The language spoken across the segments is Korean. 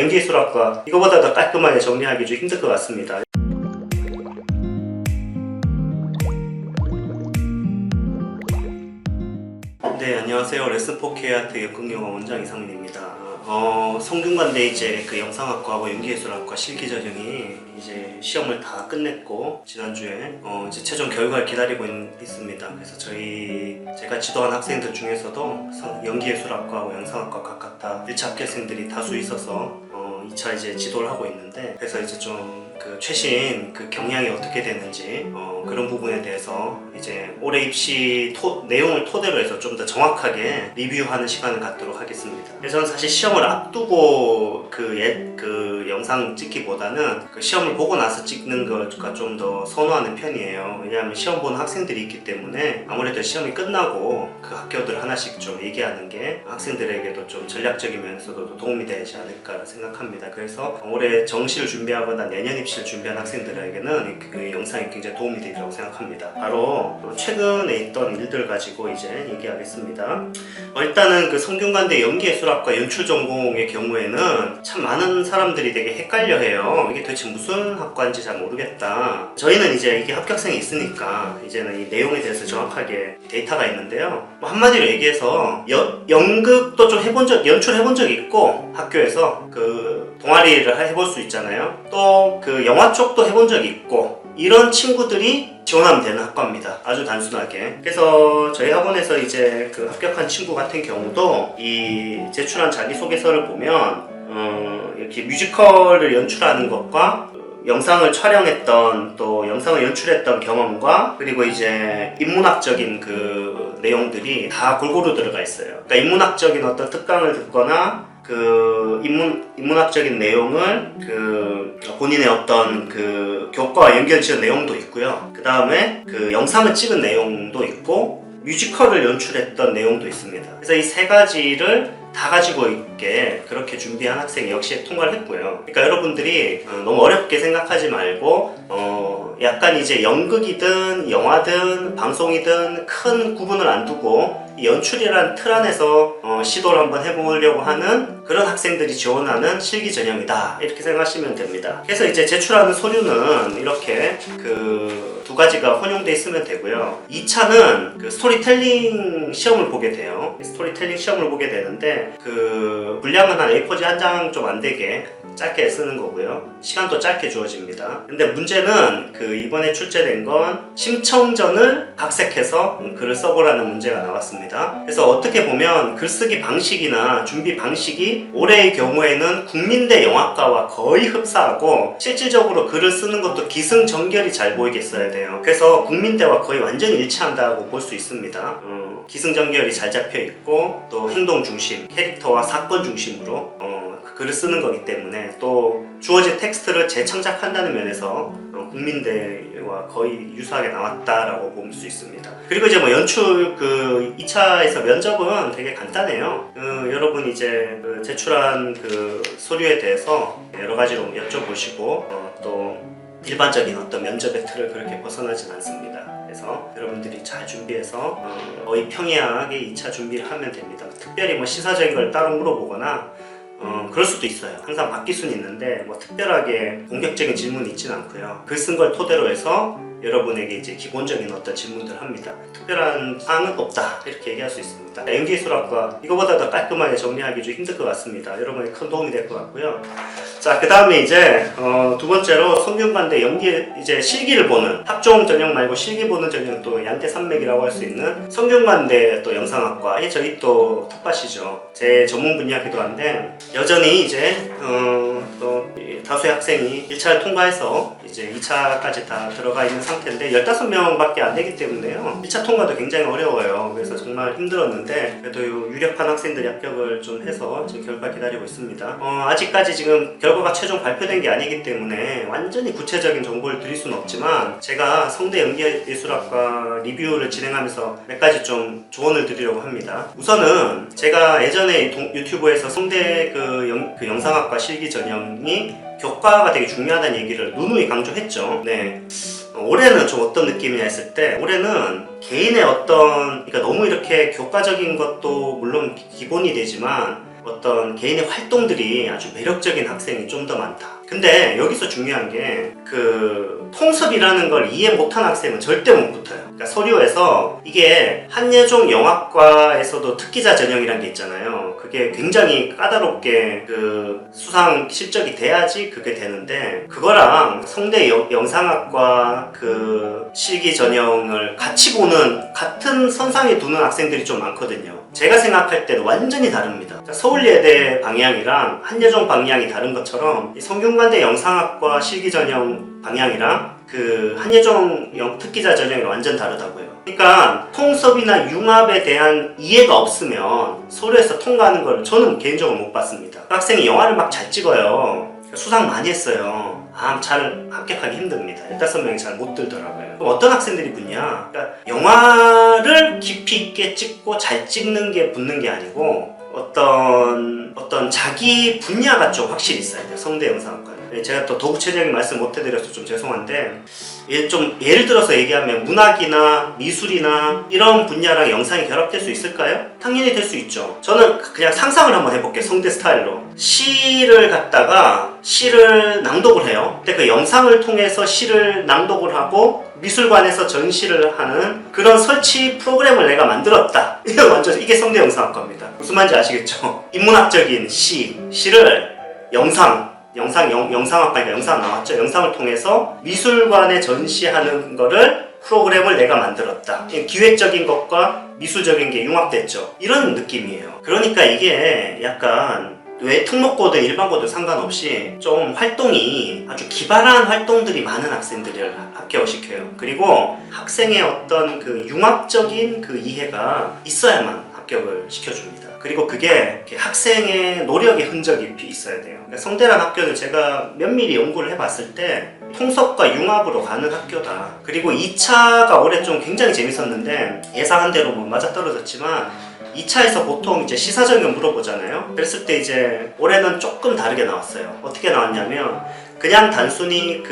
연기예술학과 이거보다 더 깔끔하게 정리하기 좀 힘들 것 같습니다. 네, 안녕하세요. 레슨4K아트 역극영화 원장 이상민입니다. 성균관대 이제 그 영상학과하고 연기예술학과 실기전형이 이제 시험을 다 끝냈고 지난주에 이제 최종 결과를 기다리고 있습니다. 그래서 제가 지도한 학생들 중에서도 연기예술학과하고 영상학과 각각 다 1차 합격생들이 다수 있어서 2차 이제 지도를 하고 있는데, 그래서 이제 좀 그 최신 그 경향이 어떻게 되는지 그런 부분에 대해서 이제 올해 입시 내용을 토대로 해서 좀 더 정확하게 리뷰하는 시간을 갖도록 하겠습니다. 그래서 저는 사실 시험을 앞두고 그 영상 찍기보다는 그 시험을 보고 나서 찍는 것과 좀 더 선호하는 편이에요. 왜냐하면 시험 보는 학생들이 있기 때문에 아무래도 시험이 끝나고 그 학교들 하나씩 좀 얘기하는 게 학생들에게도 좀 전략적인 면에서도 도움이 되지 않을까 생각합니다. 그래서 올해 정시를 준비하거나 내년 입시를 준비한 학생들에게는 그 영상이 굉장히 도움이 되리라고 생각합니다. 바로 최근에 있던 일들 가지고 이제 얘기하겠습니다. 일단은 그 성균관대 연기예술학과 연출전공의 경우에는 참 많은 사람들이 되게 헷갈려해요. 이게 도대체 무슨 학과인지 잘 모르겠다. 저희는 이제 이게 합격생이 있으니까 이제는 이 내용에 대해서 정확하게 데이터가 있는데요. 한마디로 얘기해서 연극도 좀 연출해본 적이 있고 학교에서 그 동아리를 해볼 수 있잖아요. 또 그 영화 쪽도 해본 적이 있고 이런 친구들이 지원하면 되는 학과입니다. 아주 단순하게. 그래서 저희 학원에서 이제 그 합격한 친구 같은 경우도 이 제출한 자기소개서를 보면 이렇게 뮤지컬을 연출하는 것과 영상을 촬영했던 또 영상을 연출했던 경험과 그리고 이제 인문학적인 그 내용들이 다 골고루 들어가 있어요. 그러니까 인문학적인 어떤 특강을 듣거나 그 인문학적인 내용을 그 본인의 어떤 그 교과와 연결지은 내용도 있고요. 그 다음에 그 영상을 찍은 내용도 있고 뮤지컬을 연출했던 내용도 있습니다. 그래서 이 세 가지를 다 가지고 있게 그렇게 준비한 학생이 역시 통과를 했고요. 그러니까 여러분들이 너무 어렵게 생각하지 말고 약간 이제 연극이든 영화든 방송이든 큰 구분을 안 두고 이 연출이라는 틀 안에서 시도를 한번 해보려고 하는 그런 학생들이 지원하는 실기 전형이다, 이렇게 생각하시면 됩니다. 그래서 이제 제출하는 서류는 이렇게 그 두 가지가 혼용돼 있으면 되고요. 2차는 그 스토리텔링 시험을 보게 돼요. 스토리텔링 시험을 보게 되는데 그 분량은 한 A4지 한 장 좀 안 되게 짧게 쓰는 거고요. 시간도 짧게 주어집니다. 근데 문제는 그 이번에 출제된 건 심청전을 각색해서 글을 써보라는 문제가 나왔습니다. 그래서 어떻게 보면 글쓰기 방식이나 준비 방식이 올해의 경우에는 국민대 영화과와 거의 흡사하고 실질적으로 글을 쓰는 것도 기승전결이 잘 보이게 써야 돼요. 그래서 국민대와 거의 완전히 일치한다고 볼 수 있습니다. 기승전결이 잘 잡혀 있고 또 행동 중심, 캐릭터와 사건 중심으로 글을 쓰는 거기 때문에 또 주어진 텍스트를 재창작한다는 면에서 국민대와 거의 유사하게 나왔다라고 볼 수 있습니다. 그리고 이제 뭐 연출 그 2차에서 면접은 되게 간단해요. 여러분 이제 그 제출한 그 서류에 대해서 여러 가지로 여쭤보시고 또 일반적인 어떤 면접의 틀을 그렇게 벗어나진 않습니다. 그래서 여러분들이 잘 준비해서 거의 평이하게 2차 준비를 하면 됩니다. 특별히 뭐 시사적인 걸 따로 물어보거나 그럴 수도 있어요. 항상 바뀔 수는 있는데 뭐 특별하게 공격적인 질문이 있지는 않고요. 글 쓴 걸 토대로 해서 여러분에게 이제 기본적인 어떤 질문들을 합니다. 특별한 사항은 없다, 이렇게 얘기할 수 있습니다. 연기예술학과 이거보다 더 깔끔하게 정리하기 좀 힘들 것 같습니다. 여러분에게 큰 도움이 될 것 같고요. 자, 그 다음에 이제 두 번째로 성균관대 연기 이제 실기를 보는 학종 전형 말고 실기 보는 전형, 또 양대 산맥이라고 할 수 있는 성균관대 또 영상학과, 저희 또 텃밭이죠. 제 전문 분야이기도 한데 여전히 이제 또 다수의 학생이 1차를 통과해서 이제 2차까지 다 들어가 있는 상태인데 15명밖에 안 되기 때문에요. 1차 통과도 굉장히 어려워요. 그래서 정말 힘들었는데 그래도 유력한 학생들이 합격을 좀 해서 지금 결과 기다리고 있습니다. 아직까지 지금 결과가 최종 발표된 게 아니기 때문에 완전히 구체적인 정보를 드릴 수는 없지만 제가 성대 연기예술학과 리뷰를 진행하면서 몇 가지 좀 조언을 드리려고 합니다. 우선은 제가 예전에 유튜브에서 성대 그 영상학과 실기 전형이 교과가 되게 중요하다는 얘기를 누누이 강조했죠. 네. 올해는 좀 어떤 느낌이냐 했을 때 올해는 개인의 어떤, 그러니까 너무 이렇게 교과적인 것도 물론 기본이 되지만 어떤 개인의 활동들이 아주 매력적인 학생이 좀 더 많다. 근데 여기서 중요한 게 그 통섭이라는 걸 이해 못한 학생은 절대 못 붙어요. 그러니까 서류에서 이게 한예종 영화과에서도 특기자 전형이라는 게 있잖아요. 그게 굉장히 까다롭게 그 수상 실적이 돼야지 그게 되는데, 그거랑 성대 영상학과 그 실기 전형을 같이 보는, 같은 선상에 두는 학생들이 좀 많거든요. 제가 생각할 때는 완전히 다릅니다. 그러니까 서울예대 방향이랑 한예종 방향이 다른 것처럼 이 성균관대 영상학과 실기 전형 방향이랑 그 한예종 특기자 전형이 완전 다르다고요. 그러니까 통섭이나 융합에 대한 이해가 없으면 서류에서 통과하는 걸 저는 개인적으로 못 봤습니다. 그 학생이 영화를 막 잘 찍어요. 수상 많이 했어요. 잘 합격하기 힘듭니다. 15명이 잘 못 들더라고요. 그럼 어떤 학생들이 붙냐? 그러니까 영화를 깊이 있게 찍고 잘 찍는 게 붙는 게 아니고 어떤 자기 분야가 좀 확실히 있어야 돼요. 성대 영상학과는. 제가 또 도구체적인 말씀 못 해드려서 좀 죄송한데, 예를 들어서 얘기하면 문학이나 미술이나 이런 분야랑 영상이 결합될 수 있을까요? 당연히 될 수 있죠. 저는 그냥 상상을 한번 해볼게요. 성대 스타일로 시를 갖다가 시를 낭독을 해요. 근데 그 영상을 통해서 시를 낭독을 하고 미술관에서 전시를 하는 그런 설치 프로그램을 내가 만들었다. 이게 성대 영상학과입니다. 무슨 말인지 아시겠죠? 인문학적인 시를 영상학과니까 영상 나왔죠. 영상을 통해서 미술관에 전시하는 거를 프로그램을 내가 만들었다. 기획적인 것과 미술적인 게 융합됐죠. 이런 느낌이에요. 그러니까 이게 약간 왜 특목고든 일반고든 상관없이 좀 활동이 아주 기발한 활동들이 많은 학생들을 합격을 시켜요. 그리고 학생의 어떤 그 융합적인 그 이해가 있어야만 합격을 시켜줍니다. 그리고 그게 학생의 노력의 흔적이 있어야 돼요. 그러니까 성대란 학교는 제가 면밀히 연구를 해봤을 때 통섭과 융합으로 가는 학교다. 그리고 2차가 올해 좀 굉장히 재밌었는데, 예상한 대로 뭐 맞아떨어졌지만 2차에서 보통 이제 시사적인 물어보잖아요. 그랬을 때 이제 올해는 조금 다르게 나왔어요. 어떻게 나왔냐면, 그냥 단순히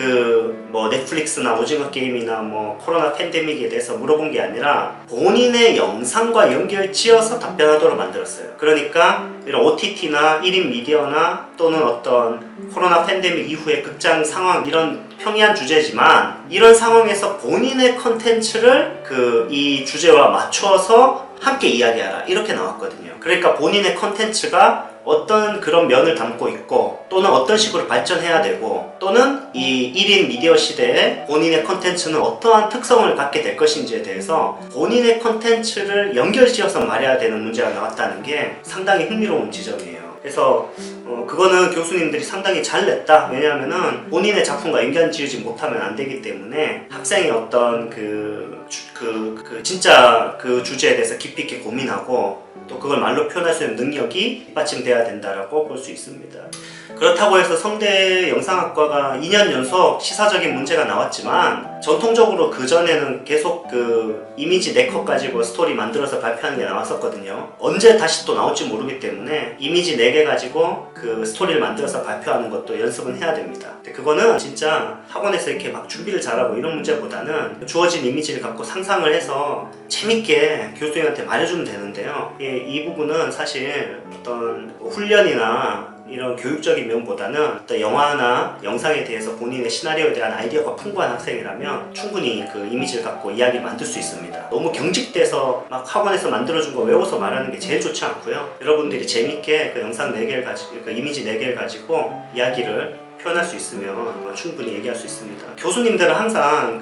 뭐 넷플릭스나 오징어 게임이나 뭐 코로나 팬데믹에 대해서 물어본 게 아니라 본인의 영상과 연결 지어서 답변하도록 만들었어요. 그러니까 이런 OTT나 1인 미디어나 또는 어떤 코로나 팬데믹 이후의 극장 상황, 이런 평이한 주제지만 이런 상황에서 본인의 컨텐츠를 이 주제와 맞춰서 함께 이야기하라, 이렇게 나왔거든요. 그러니까 본인의 컨텐츠가 어떤 그런 면을 담고 있고, 또는 어떤 식으로 발전해야 되고, 또는 이 1인 미디어 시대에 본인의 컨텐츠는 어떠한 특성을 갖게 될 것인지에 대해서 본인의 컨텐츠를 연결지어서 말해야 되는 문제가 나왔다는 게 상당히 흥미로운 지점이에요. 그래서 그거는 교수님들이 상당히 잘 냈다. 왜냐하면은 본인의 작품과 연관 지으지 못하면 안 되기 때문에 학생이 어떤 진짜 그 주제에 대해서 깊이 있게 고민하고 또 그걸 말로 표현할 수 있는 능력이 뒷받침돼야 된다라고 볼 수 있습니다. 그렇다고 해서 성대 영상학과가 2년 연속 시사적인 문제가 나왔지만, 전통적으로 그전에는 계속 이미지 4컷 가지고 스토리 만들어서 발표하는 게 나왔었거든요. 언제 다시 또 나올지 모르기 때문에 이미지 4개 가지고 스토리를 만들어서 발표하는 것도 연습은 해야 됩니다. 근데 그거는 진짜 학원에서 이렇게 막 준비를 잘하고 이런 문제보다는 주어진 이미지를 갖고 상상을 해서 재밌게 교수님한테 말해주면 되는데요. 이 부분은 사실 어떤 훈련이나 이런 교육적인 면보다는 어떤 영화나 영상에 대해서 본인의 시나리오에 대한 아이디어가 풍부한 학생이라면 충분히 그 이미지를 갖고 이야기를 만들 수 있습니다. 너무 경직돼서 막 학원에서 만들어준 거 외워서 말하는 게 제일 좋지 않고요. 여러분들이 재밌게 영상 4개를 가지고, 이미지 4개를 가지고 이야기를 표현할 수 있으면 충분히 얘기할 수 있습니다. 교수님들은 항상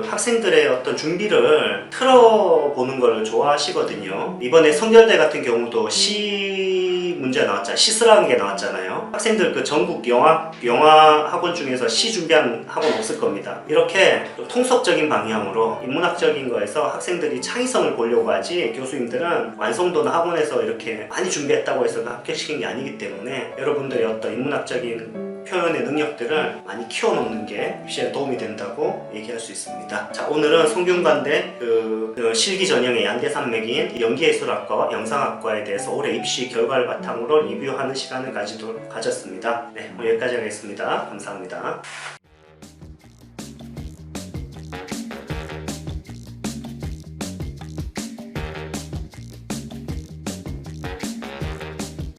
학생들의 어떤 준비를 틀어보는 걸 좋아하시거든요. 이번에 성결대 같은 경우도 문제가 나왔잖아요. 시스라는 게 나왔잖아요. 학생들 전국 영화 학원 중에서 시 준비한 학원 없을 겁니다. 이렇게 통섭적인 방향으로 인문학적인 거에서 학생들이 창의성을 보려고 하지, 교수님들은 완성도나 학원에서 이렇게 많이 준비했다고 해서 합격시킨 게 아니기 때문에 여러분들의 어떤 인문학적인 표현의 능력들을 많이 키워놓는 게 입시에 도움이 된다고 얘기할 수 있습니다. 자, 오늘은 성균관대 실기 전형의 양대산맥인 연기예술학과와 영상학과에 대해서 올해 입시 결과를 바탕으로 리뷰하는 시간을 가졌습니다. 네, 오늘 여기까지 하겠습니다. 감사합니다.